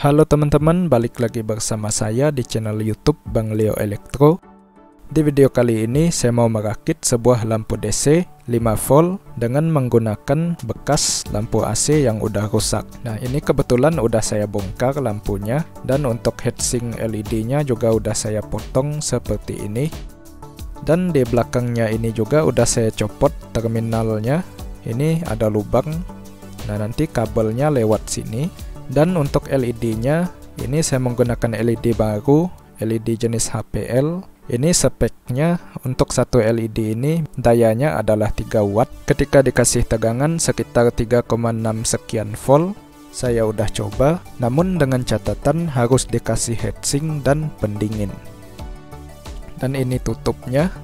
Halo teman-teman, balik lagi bersama saya di channel YouTube Bang Leo Elektro. Di video kali ini saya mau merakit sebuah lampu DC 5 volt dengan menggunakan bekas lampu AC yang udah rusak. Nah, ini kebetulan udah saya bongkar lampunya, dan untuk heatsink LED-nya juga udah saya potong seperti ini. Dan di belakangnya ini juga udah saya copot terminalnya. Ini ada lubang. Nah, nanti kabelnya lewat sini. Dan untuk LED-nya, ini saya menggunakan LED baru, LED jenis HPL. Ini speknya untuk satu LED ini dayanya adalah 3 watt. Ketika dikasih tegangan sekitar 3,6 sekian volt. Saya udah coba, namun dengan catatan harus dikasih heatsink dan pendingin. Dan ini tutupnya.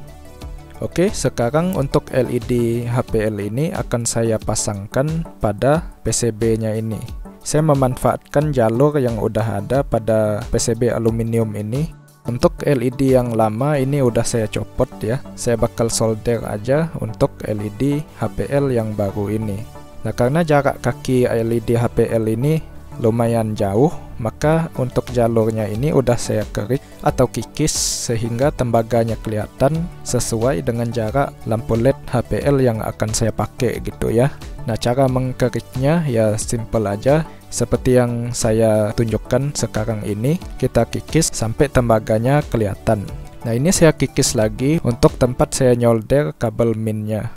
Oke, sekarang untuk LED HPL ini akan saya pasangkan pada PCB-nya ini. Saya memanfaatkan jalur yang udah ada pada PCB aluminium ini. Untuk LED yang lama ini udah saya copot ya. Saya bakal solder aja untuk LED HPL yang baru ini. Nah, karena jarak kaki LED HPL ini lumayan jauh, maka untuk jalurnya ini udah saya kerik atau kikis sehingga tembaganya kelihatan sesuai dengan jarak lampu LED HPL yang akan saya pakai gitu ya. Nah, cara mengkeriknya ya simple aja. Seperti yang saya tunjukkan sekarang ini, kita kikis sampai tembaganya kelihatan. Nah, ini saya kikis lagi untuk tempat saya nyolder kabel minnya.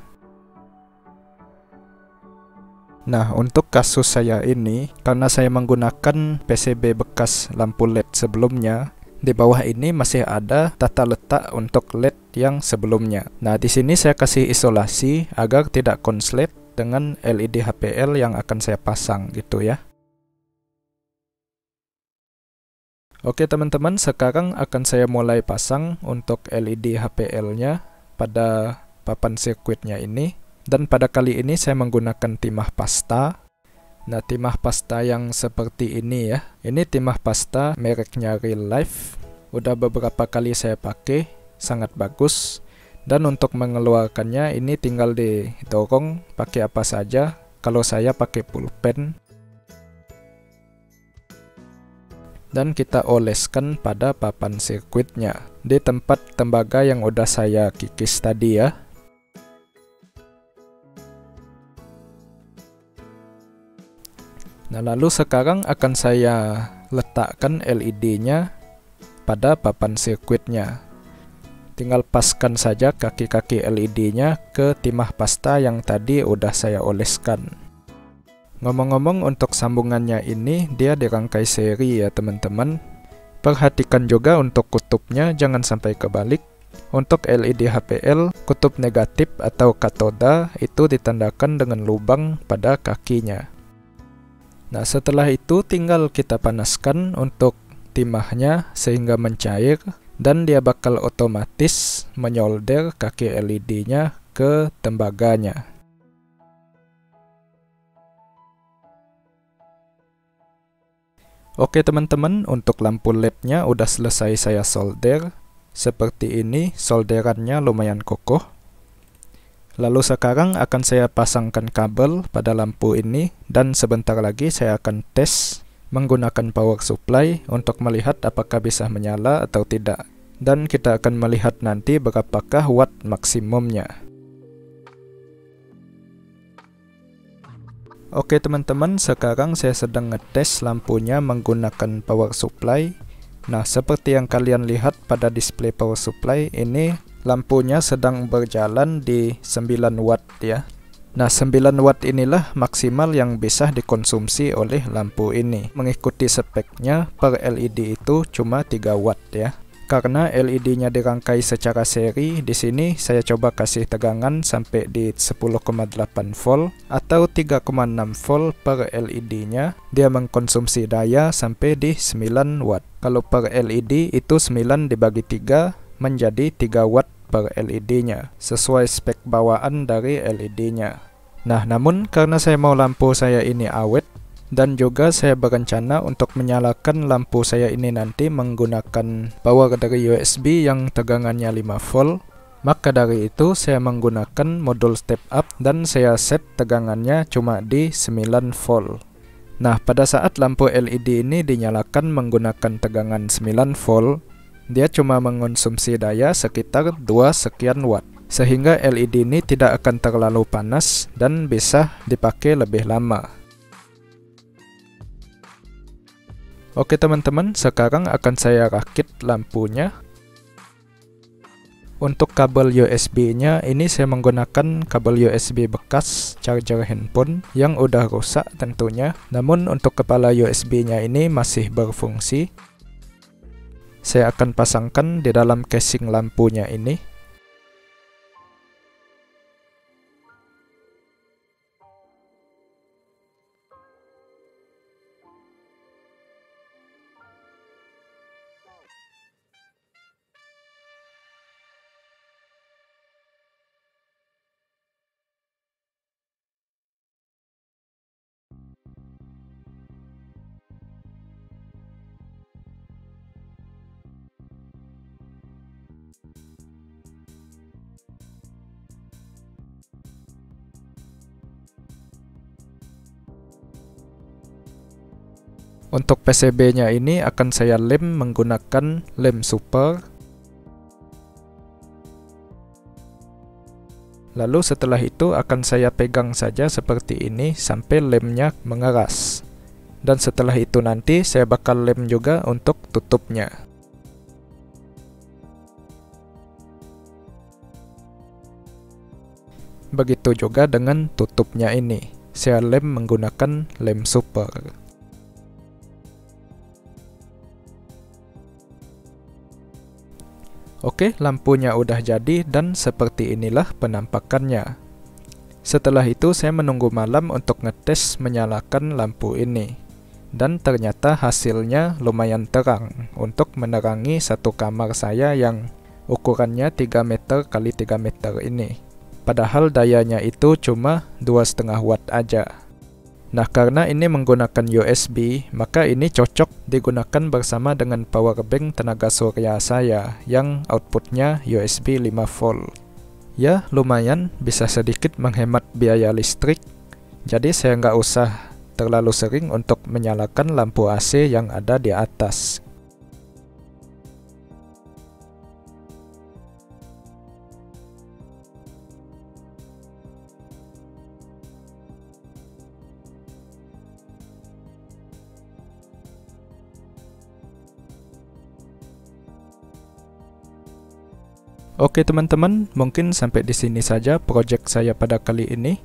Nah, untuk kasus saya ini, karena saya menggunakan PCB bekas lampu LED sebelumnya, di bawah ini masih ada tata letak untuk LED yang sebelumnya. Nah, di sini saya kasih isolasi agar tidak konslet dengan LED HPL yang akan saya pasang gitu ya. Oke teman-teman, sekarang akan saya mulai pasang untuk LED HPL-nya pada papan sirkuitnya ini. Dan pada kali ini saya menggunakan timah pasta. Nah, timah pasta yang seperti ini ya. Ini timah pasta mereknya Real Life. Udah beberapa kali saya pakai, sangat bagus. Dan untuk mengeluarkannya ini tinggal didorong pakai apa saja. Kalau saya pakai pulpen. Dan kita oleskan pada papan sirkuitnya di tempat tembaga yang udah saya kikis tadi ya. Nah, lalu sekarang akan saya letakkan LED-nya pada papan sirkuitnya. Tinggal paskan saja kaki-kaki LED-nya ke timah pasta yang tadi udah saya oleskan. Ngomong-ngomong, untuk sambungannya ini dia dirangkai seri ya teman-teman. Perhatikan juga untuk kutubnya jangan sampai kebalik. Untuk LED HPL, kutub negatif atau katoda itu ditandakan dengan lubang pada kakinya. Nah, setelah itu tinggal kita panaskan untuk timahnya sehingga mencair, dan dia bakal otomatis menyolder kaki LED-nya ke tembaganya. Oke teman-teman, untuk lampu LED-nya udah selesai saya solder. Seperti ini, solderannya lumayan kokoh. Lalu sekarang akan saya pasangkan kabel pada lampu ini, dan sebentar lagi saya akan tes menggunakan power supply untuk melihat apakah bisa menyala atau tidak. Dan kita akan melihat nanti berapakah watt maksimumnya. Oke teman-teman, sekarang saya sedang ngetes lampunya menggunakan power supply. Nah, seperti yang kalian lihat pada display power supply ini, lampunya sedang berjalan di 9 watt ya. Nah, 9 watt inilah maksimal yang bisa dikonsumsi oleh lampu ini. Mengikuti speknya, per LED itu cuma 3 watt ya. Karena LED-nya dirangkai secara seri, di sini saya coba kasih tegangan sampai di 10,8 volt atau 3,6 volt per LED-nya. Dia mengkonsumsi daya sampai di 9 watt. Kalau per LED itu 9 dibagi 3 menjadi 3 watt per LED-nya, sesuai spek bawaan dari LED-nya. Nah, namun karena saya mau lampu saya ini awet, dan juga saya berencana untuk menyalakan lampu saya ini nanti menggunakan power dari USB yang tegangannya 5 volt. Maka dari itu saya menggunakan modul step up dan saya set tegangannya cuma di 9 volt. Nah, pada saat lampu LED ini dinyalakan menggunakan tegangan 9 volt, dia cuma mengonsumsi daya sekitar 2 sekian watt, sehingga LED ini tidak akan terlalu panas dan bisa dipakai lebih lama. Oke teman-teman, sekarang akan saya rakit lampunya. Untuk kabel USB-nya ini saya menggunakan kabel USB bekas charger handphone yang udah rusak tentunya. Namun untuk kepala USB-nya ini masih berfungsi. Saya akan pasangkan di dalam casing lampunya ini. Untuk PCB-nya ini akan saya lem menggunakan lem super. Lalu setelah itu akan saya pegang saja seperti ini sampai lemnya mengeras. Dan setelah itu nanti saya bakal lem juga untuk tutupnya. Begitu juga dengan tutupnya ini. Saya lem menggunakan lem super. Oke, lampunya udah jadi dan seperti inilah penampakannya. Setelah itu saya menunggu malam untuk ngetes menyalakan lampu ini. Dan ternyata hasilnya lumayan terang untuk menerangi satu kamar saya yang ukurannya 3 meter kali 3 meter ini. Padahal dayanya itu cuma 2,5 watt aja. Nah, karena ini menggunakan USB, maka ini cocok digunakan bersama dengan power bank tenaga surya saya yang outputnya USB 5 volt. Ya, lumayan bisa sedikit menghemat biaya listrik. Jadi saya nggak usah terlalu sering untuk menyalakan lampu AC yang ada di atas. Oke teman-teman, mungkin sampai di sini saja project saya pada kali ini.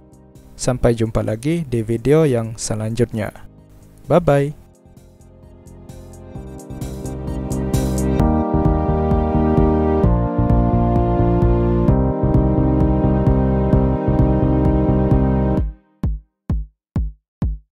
Sampai jumpa lagi di video yang selanjutnya. Bye-bye.